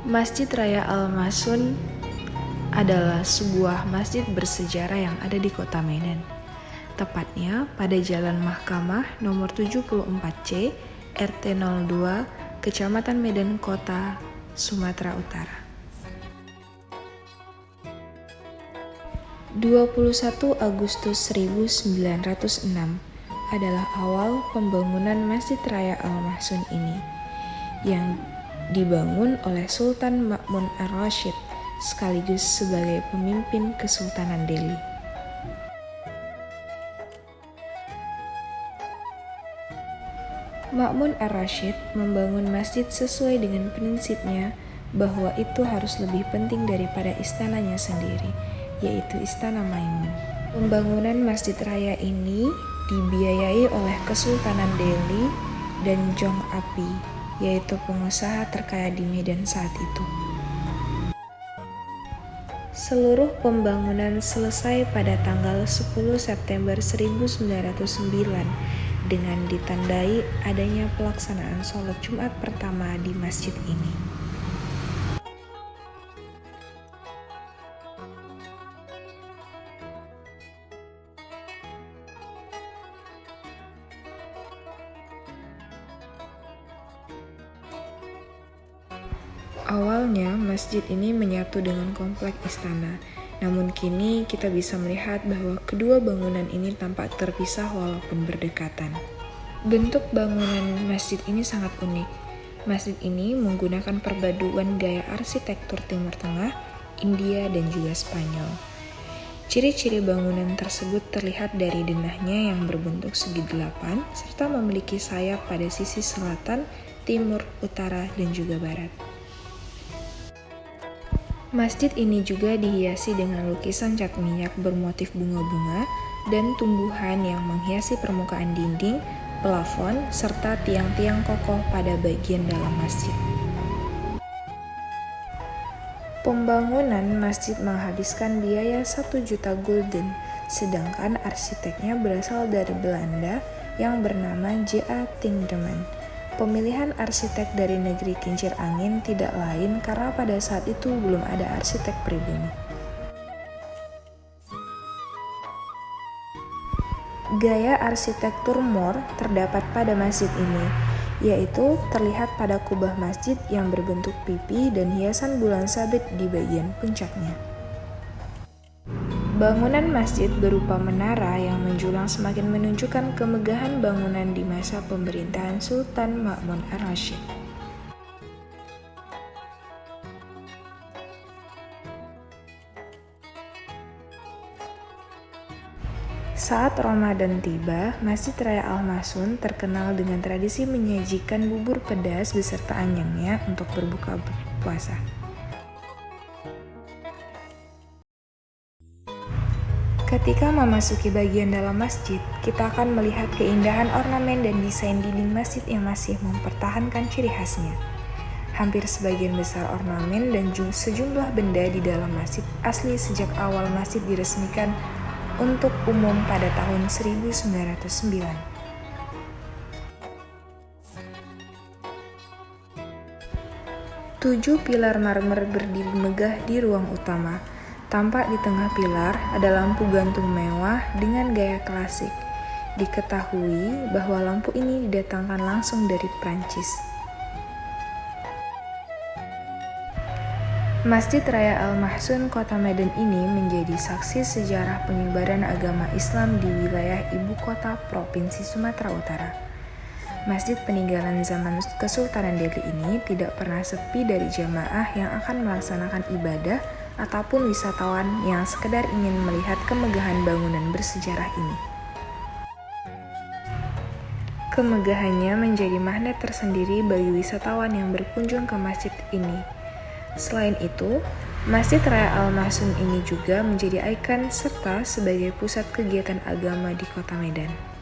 Masjid Raya Al-Mahsun adalah sebuah masjid bersejarah yang ada di kota Medan. Tepatnya pada Jalan Mahkamah nomor 74C, RT 02, Kecamatan Medan Kota, Sumatera Utara. 21 Agustus 1906 adalah awal pembangunan Masjid Raya Al-Mahsun ini, yang dibangun oleh Sultan Ma'mun ar-Rasyid sekaligus sebagai pemimpin Kesultanan Delhi. Ma'mun ar-Rasyid membangun masjid sesuai dengan prinsipnya bahwa itu harus lebih penting daripada istananya sendiri, yaitu Istana Maimun. Pembangunan Masjid Raya ini dibiayai oleh Kesultanan Delhi dan Jong Api, yaitu pengusaha terkaya di Medan saat itu. Seluruh pembangunan selesai pada tanggal 10 September 1909 dengan ditandai adanya pelaksanaan sholat Jumat pertama di masjid ini. Awalnya, masjid ini menyatu dengan komplek istana, namun kini kita bisa melihat bahwa kedua bangunan ini tampak terpisah walaupun berdekatan. Bentuk bangunan masjid ini sangat unik. Masjid ini menggunakan perpaduan gaya arsitektur Timur Tengah, India, dan juga Spanyol. Ciri-ciri bangunan tersebut terlihat dari denahnya yang berbentuk segi delapan, serta memiliki sayap pada sisi selatan, timur, utara, dan juga barat. Masjid ini juga dihiasi dengan lukisan cat minyak bermotif bunga-bunga dan tumbuhan yang menghiasi permukaan dinding, plafon, serta tiang-tiang kokoh pada bagian dalam masjid. Pembangunan masjid menghabiskan biaya 1 juta gulden, sedangkan arsiteknya berasal dari Belanda yang bernama J.A. Tindeman. Pemilihan arsitek dari negeri kincir angin tidak lain karena pada saat itu belum ada arsitek pribumi. Gaya arsitektur Moor terdapat pada masjid ini, yaitu terlihat pada kubah masjid yang berbentuk pipi dan hiasan bulan sabit di bagian puncaknya. Bangunan masjid berupa menara yang menjulang semakin menunjukkan kemegahan bangunan di masa pemerintahan Sultan Ma'mun ar-Rasyid. Saat Ramadan tiba, Masjid Raya Al-Mahsun terkenal dengan tradisi menyajikan bubur pedas beserta anyangnya untuk berbuka puasa. Ketika memasuki bagian dalam masjid, kita akan melihat keindahan ornamen dan desain dinding masjid yang masih mempertahankan ciri khasnya. Hampir sebagian besar ornamen dan sejumlah benda di dalam masjid asli sejak awal masjid diresmikan untuk umum pada tahun 1909. Tujuh pilar marmer berdiri megah di ruang utama. Tampak di tengah pilar ada lampu gantung mewah dengan gaya klasik. Diketahui bahwa lampu ini didatangkan langsung dari Prancis. Masjid Raya Al-Mahsun Kota Medan ini menjadi saksi sejarah penyebaran agama Islam di wilayah ibu kota Provinsi Sumatera Utara. Masjid peninggalan zaman Kesultanan Delhi ini tidak pernah sepi dari jamaah yang akan melaksanakan ibadah ataupun wisatawan yang sekedar ingin melihat kemegahan bangunan bersejarah ini. Kemegahannya menjadi magnet tersendiri bagi wisatawan yang berkunjung ke masjid ini. Selain itu, Masjid Raya Al-Mahsun ini juga menjadi ikon serta sebagai pusat kegiatan agama di Kota Medan.